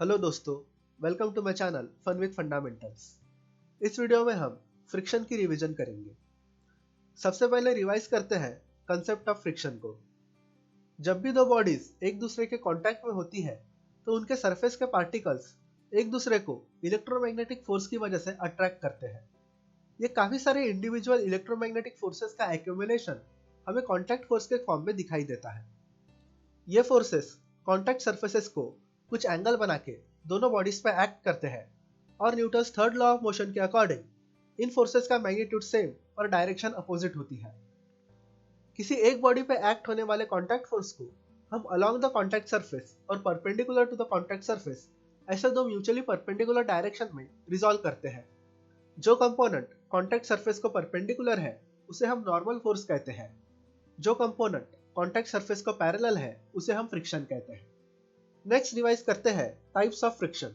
Hello दोस्तों, welcome to my channel fun with fundamentals. इस video में हम फ्रिक्शन की रिवीजन करेंगे। सबसे पहले रिवाइज करते हैं कंसेप्ट ऑफ फ्रिक्शन को। जब भी दो बॉडीज एक दूसरे के कांटेक्ट में होती है तो उनके सरफेस के पार्टिकल्स एक दूसरे को इलेक्ट्रोमैग्नेटिक फोर्स की वजह से अट्रैक्ट करते हैं। ये काफी सारे इंडिविजुअल इलेक्ट्रोमैग्नेटिक फोर्सेस का एक्यूमुलेशन हमें कांटेक्ट फोर्स के फॉर्म में दिखाई देता है। ये फोर्सेस कांटेक्ट सरफेसेस को कुछ एंगल बना के दोनों बॉडीज पे एक्ट करते हैं और Newton's third law of motion के अकॉर्डिंग इन फोर्सेस का मैग्नीट्यूड सेम और डायरेक्शन अपोजिट होती है। किसी एक बॉडी पे एक्ट होने वाले कांटेक्ट फोर्स को हम अलोंग द कांटेक्ट सरफेस और perpendicular to the contact surface ऐसे दो म्यूचुअली परपेंडिकुलर डायरेक्शन में रिजॉल्व करते हैं। जो कंपोनेंट कांटेक्ट सरफेस को परपेंडिकुलर है उसे हम नॉर्मल फोर्स कहते हैं। जो कंपोनेंट कांटेक्ट सरफेस को पैरेलल है उसे हम फ्रिक्शन कहते हैं। नेक्स्ट रिवाइज करते हैं टाइप्स ऑफ फ्रिक्शन।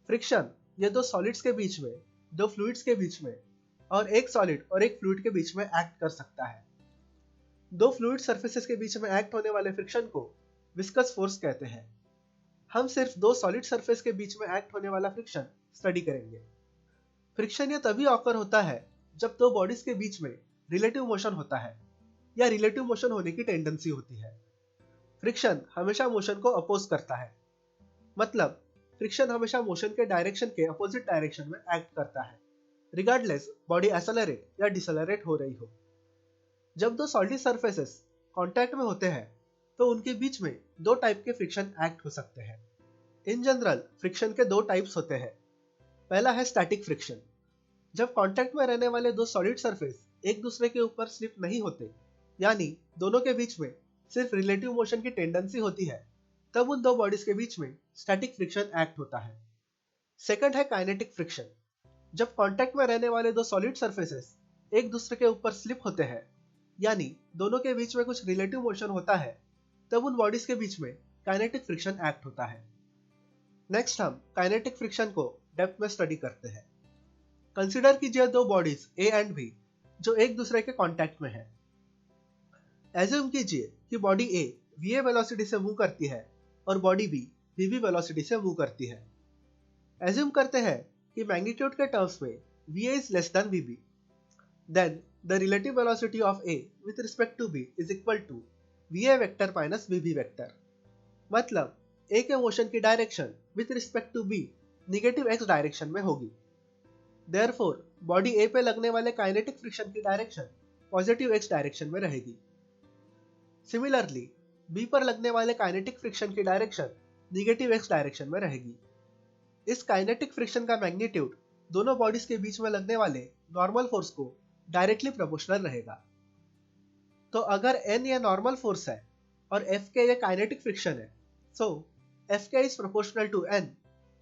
फ्रिक्शन ये दो सॉलिड्स के बीच में, दो फ्लूइड्स के बीच में और एक सॉलिड और एक फ्लूइड के बीच में एक्ट कर सकता है। दो फ्लूइड सरफेसेस के बीच में एक्ट होने वाले फ्रिक्शन को विस्कस फोर्स कहते हैं। हम सिर्फ दो सॉलिड सरफेस के बीच में एक्ट होने वाला फ्रिक्शन स्टडी करेंगे। फ्रिक्शन ये तभी ऑकर होता है जब दो बॉडीज के बीच में रिलेटिव मोशन होता है या रिलेटिव मोशन होने की टेंडेंसी होती है। फ्रिक्शन हमेशा मोशन को अपोज करता है, मतलब फ्रिक्शन हमेशा मोशन के डायरेक्शन के अपोजिट डायरेक्शन में एक्ट करता है, रिगार्डलेस बॉडी एक्सेलरेट या डिसेलरेट हो रही हो। जब दो सॉलिड सरफेसेस कांटेक्ट में होते हैं तो उनके बीच में दो टाइप के फ्रिक्शन एक्ट हो सकते हैं। इन जनरल फ्रिक्शन के दो टाइप्स होते हैं। पहला है स्टैटिक फ्रिक्शन। जब कांटेक्ट में रहने वाले दो सॉलिड सरफेस एक दूसरे के ऊपर स्लिप नहीं होते, यानी दोनों के बीच में सिर्फ रिलेटिव मोशन की टेंडेंसी होती है, तब उन दो बॉडीज के बीच में स्टैटिक फ्रिक्शन एक्ट होता है। सेकंड है काइनेटिक फ्रिक्शन। जब कांटेक्ट में रहने वाले दो सॉलिड सरफेसेस एक दूसरे के ऊपर स्लिप होते हैं, यानी दोनों के बीच में कुछ रिलेटिव मोशन होता है, तब उन बॉडीज के बीच में काइनेटिक फ्रिक्शन एक्ट होता है। नेक्स्ट हम काइनेटिक फ्रिक्शन को डेप्थ में स्टडी करते हैं। कंसीडर कीजिए दो बॉडीज ए एंड बी जो एक दूसरे के कांटेक्ट में है। एज्यूम कीजिए कि बॉडी ए वीए वेलोसिटी से मूव करती है और बॉडी बी वीवी वेलोसिटी से मूव करती है। एज्यूम करते हैं कि मैग्नीट्यूड के टर्म्स में VA is less than VB, then the relative velocity of A with respect to B is equal to VA vector minus VB vector. मतलब ए के मोशन की direction with respect to B negative X direction में होगी। Therefore body A पे लगने वाले kinetic friction की direction positive X direction में रहेगी। सिमिलरली बी पर लगने वाले काइनेटिक फ्रिक्शन की डायरेक्शन निगेटिव एक्स डायरेक्शन में रहेगी। इस काइनेटिक फ्रिक्शन का मैग्नीट्यूड दोनों बॉडीज के बीच में लगने वाले नॉर्मल फोर्स को डायरेक्टली प्रोपोर्शनल रहेगा। तो अगर n ये नॉर्मल फोर्स है और Fk ये काइनेटिक फ्रिक्शन है, so Fk is proportional to n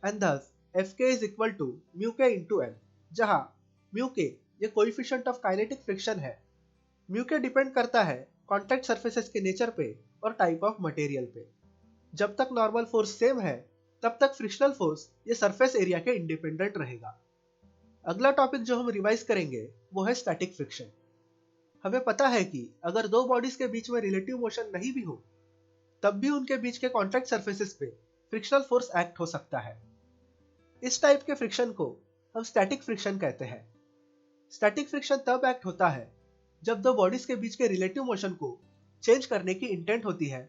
and thus Fk is equal to mu k into n, जहां म्यू के ये कोएफिशिएंट ऑफ काइनेटिक फ्रिक्शन है। म्यू के डिपेंड करता है कांटेक्ट सरफेसेस के नेचर पे और टाइप ऑफ मटेरियल पे। जब तक नॉर्मल फोर्स सेम है तब तक फ्रिक्शनल फोर्स ये सरफेस एरिया के इंडिपेंडेंट रहेगा। अगला टॉपिक जो हम रिवाइज करेंगे वो है स्टैटिक फ्रिक्शन। हमें पता है कि अगर दो बॉडीज के बीच में रिलेटिव मोशन नहीं भी हो तब भी उनके बीच के कांटेक्ट सरफेसेस पे फ्रिक्शनल फोर्स एक्ट हो सकता है। इस टाइप के फ्रिक्शन को हम स्टैटिक फ्रिक्शन कहते हैं। स्टैटिक फ्रिक्शन तब एक्ट होता है जब दो बॉडीज के बीच के रिलेटिव मोशन को चेंज करने की इंटेंट होती है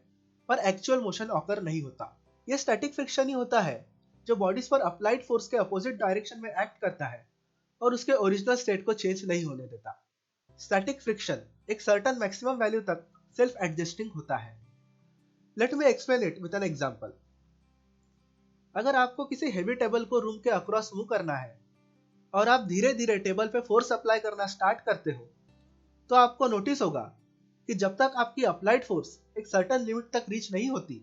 पर एक्चुअल मोशन ऑकर नहीं होता। यह स्टैटिक फ्रिक्शन ही होता है जो बॉडीज पर अप्लाइड फोर्स के अपोजिट डायरेक्शन में एक्ट करता है और उसके ओरिजिनल स्टेट को चेंज नहीं होने देता। स्टैटिक फ्रिक्शन एक सर्टेन मैक्सिमम वैल्यू तक सेल्फ एडजस्टिंग होता है। Let me explain it with an example. अगर आपको किसी हेवी टेबल को रूम के अक्रॉस मूव करना है और आप धीरे धीरे टेबल पे फोर्स अप्लाई करना स्टार्ट करते हो, तो आपको नोटिस होगा कि जब तक आपकी अप्लाइड फोर्स एक सर्टेन लिमिट तक रीच नहीं होती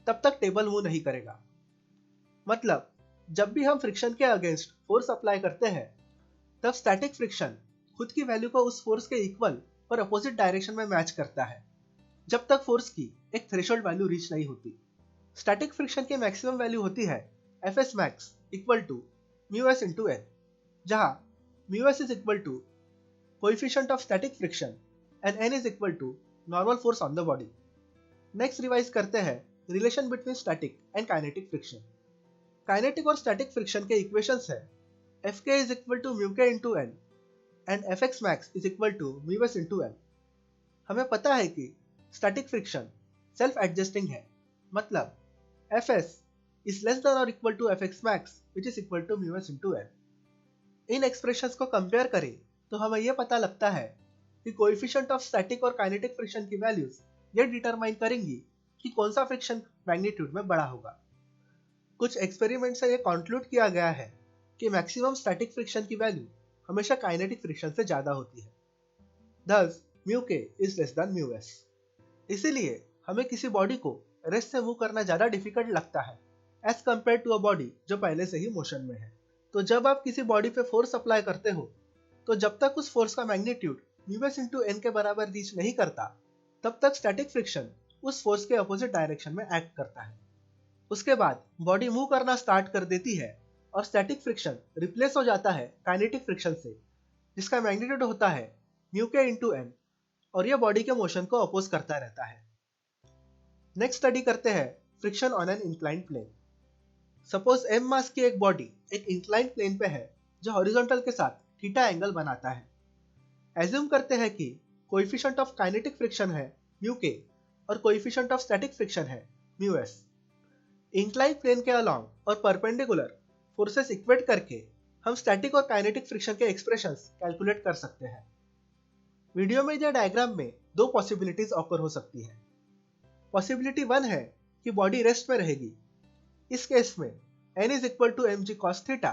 तब तक टेबल मूव नहीं करेगा। मतलब जब भी हम फ्रिक्शन के अगेंस्ट फोर्स अप्लाई करते हैं तब स्टैटिक फ्रिक्शन खुद की वैल्यू को उस फोर्स के इक्वल और अपोजिट डायरेक्शन में मैच करता है जब तक फोर्स की एक थ्रेशोल्ड वैल्यू रीच नहीं होती। स्टैटिक फ्रिक्शन की मैक्सिमम वैल्यू होती है Fs max equal to μs into n, जहां μs is equal to coefficient of static friction and n is equal to normal force on the body. Next revise करते हैं relation between static and kinetic friction. Kinetic और static friction के equations है Fk is equal to mu k into n and Fx max is equal to mu s into n। हमें पता है कि static friction self adjusting है, मतलब Fs is less than or equal to Fx max which is equal to mu s into n। In expressions को compare करें तो हमें यह पता लगता है कि कोएफिशिएंट ऑफ स्टैटिक और काइनेटिक फ्रिक्शन की वैल्यूज ये डिटरमाइन करेंगी कि कौन सा फ्रिक्शन मैग्नीट्यूड में बड़ा होगा। कुछ एक्सपेरिमेंट से यह कंक्लूड किया गया है कि मैक्सिमम स्टैटिक फ्रिक्शन की वैल्यू हमेशा काइनेटिक फ्रिक्शन से ज्यादा होती है। Thus, mu k is less than mu s। इसीलिए हमें किसी बॉडी को रेस्ट से मूव करना ज्यादा डिफिकल्ट लगता है as compare to a body जो पहले से ही मोशन में है। तो जब आप किसी बॉडी पे फोर्स अप्लाई करते हो तो जब तक उस फोर्स का magnitude mu s into n के बराबर रीच नहीं करता तब तक स्टैटिक फ्रिक्शन उस फोर्स के अपोजिट डायरेक्शन में एक्ट करता है। उसके बाद बॉडी मूव करना स्टार्ट कर देती है और स्टैटिक फ्रिक्शन रिप्लेस हो जाता है काइनेटिक फ्रिक्शन से, जिसका मैग्नीट्यूड होता है mu k into n और यह बॉडी के मोशन को अपोज करता रहता है। नेक्स्ट स्टडी करते हैं friction on an inclined plane. Suppose m mass की एक बॉडी एक इंक्लाइंड प्लेन पे है जो हॉरिजॉन्टल के साथ थीटा एंगल बनाता है। एज्यूम करते हैं कि कोएफिशिएंट ऑफ काइनेटिक फ्रिक्शन है mu k और कोएफिशिएंट ऑफ स्टैटिक फ्रिक्शन है mu s। इंक्लाइंड प्लेन के अलोंग और परपेंडिकुलर फोर्सेस इक्वेट करके हम स्टैटिक और काइनेटिक फ्रिक्शन के एक्सप्रेशंस कैलकुलेट कर सकते हैं। वीडियो में दिए डायग्राम में दो पॉसिबिलिटीज ऑकर हो सकती है। पॉसिबिलिटी 1 है कि बॉडी रेस्ट में रहेगी। इस केस में n is equal to mg cos theta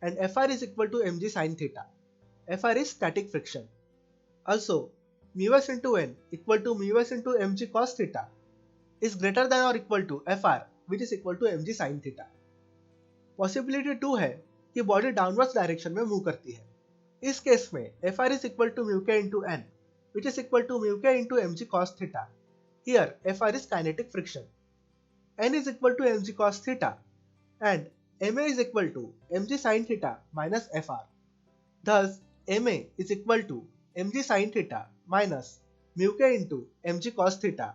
and fr is equal to mg sin theta। fr is static friction। Also, mu s into n equal to mu s into mg cos theta is greater than or equal to fr which is equal to mg sin theta। Possibility 2 है कि body downwards direction में move करती है। इस case में fr is equal to mu k into n which is equal to mu k into mg cos theta। Here fr is kinetic friction। n is equal to mg cos theta and ma is equal to mg sin theta minus fr। Thus ma is equal to mg sin theta minus mu k into mg cos theta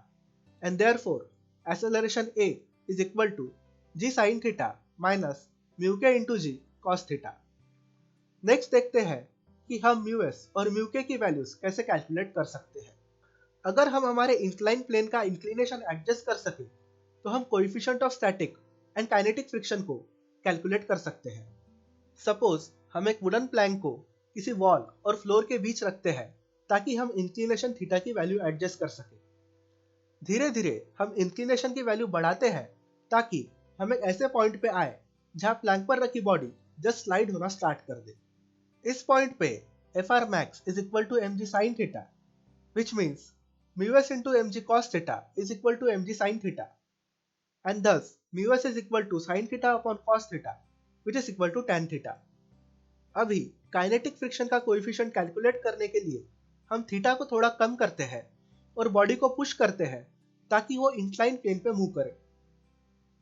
and therefore acceleration a is equal to g sin theta minus mu k into g cos theta। Next देखते हैं कि हम mu s और mu k की values कैसे calculate कर सकते हैं। अगर हम हमारे इंक्लाइन प्लेन का इंक्लिनेशन एडजस्ट कर सके तो हम coefficient of static and kinetic friction को कैलकुलेट कर सकते हैं। सपोज हम एक वुडन प्लैंक को किसी वॉल और फ्लोर के बीच रखते हैं ताकि हम इंक्लिनेशन थीटा की वैल्यू एडजस्ट कर सके। धीरे धीरे हम इंक्लिनेशन की वैल्यू बढ़ाते हैं ताकि हम एक ऐसे पॉइंट पे आए जहां प्लैंक पर रखी बॉडी जस्ट स्लाइड होना स्टार्ट कर दे। इस पॉइंट पे fr max is equal to mg sin theta which means mu s into mg cos theta is equal to mg sin theta and thus mu s is equal to sin theta upon cos theta which is equal to tan theta। अभी kinetic friction का coefficient calculate करने के लिए हम theta को थोड़ा कम करते हैं और बॉडी को पुश करते हैं ताकि वो इंक्लाइन प्लेन पे मूव करे।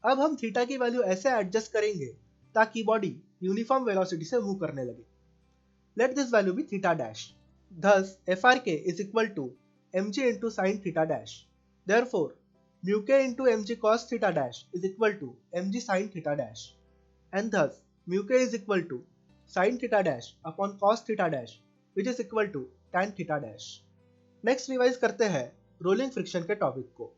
अब हम थीटा की वैल्यू ऐसे एडजस्ट करेंगे ताकि बॉडी यूनिफॉर्म वेलोसिटी से मूव करने लगे। Let this value be theta dash। Thus frk is equal to mg into sin theta dash। Therefore mu k into mg cos theta dash is equal to mg sin theta dash and thus mu k is equal to sin theta dash upon cos theta dash which is equal to tan theta dash। Next revise करते हैं rolling friction के topic को।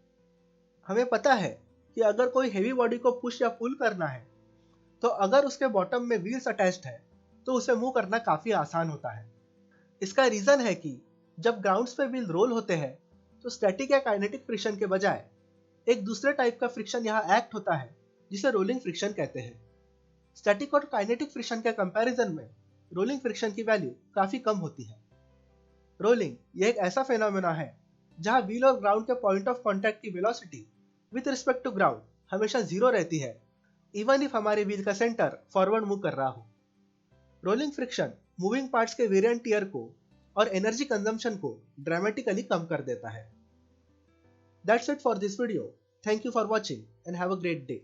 हमें पता है कि अगर कोई हेवी बॉडी को पुश या पुल करना है तो अगर उसके बॉटम में व्हील्स अटैच्ड है तो उसे मूव करना काफी आसान होता है। इसका रीजन है कि जब ग्राउंड्स पे व्हील रोल होते हैं तो स्टैटिक या काइनेटिक फ्रिक्शन के बजाय एक दूसरे टाइप का फ्रिक्शन यहाँ एक्ट होता है जिसे रोलिंग फ्रिक्शन कहते हैं। स्टैटिक और काइनेटिक फ्रिक्शन के कंपैरिजन में रोलिंग फ्रिक्शन की वैल्यू काफी कम होती है। रोलिंग यह एक ऐसा फेनोमेना है जहाँ व्हील और ग्राउंड के पॉइंट ऑफ कॉन्टैक्ट की velocity with respect to ground हमेशा जीरो रहती है, इवन इफ हमारे व्हील का सेंटर फॉरवर्ड मूव कर रहा हो। रोलिंग फ्रिक्शन मूविंग पार्ट्स के वेयर एंड टियर को और एनर्जी कंजम्पशन को ड्रामेटिकली कम कर देता है। That's it for this video. Thank you for watching and have a great day.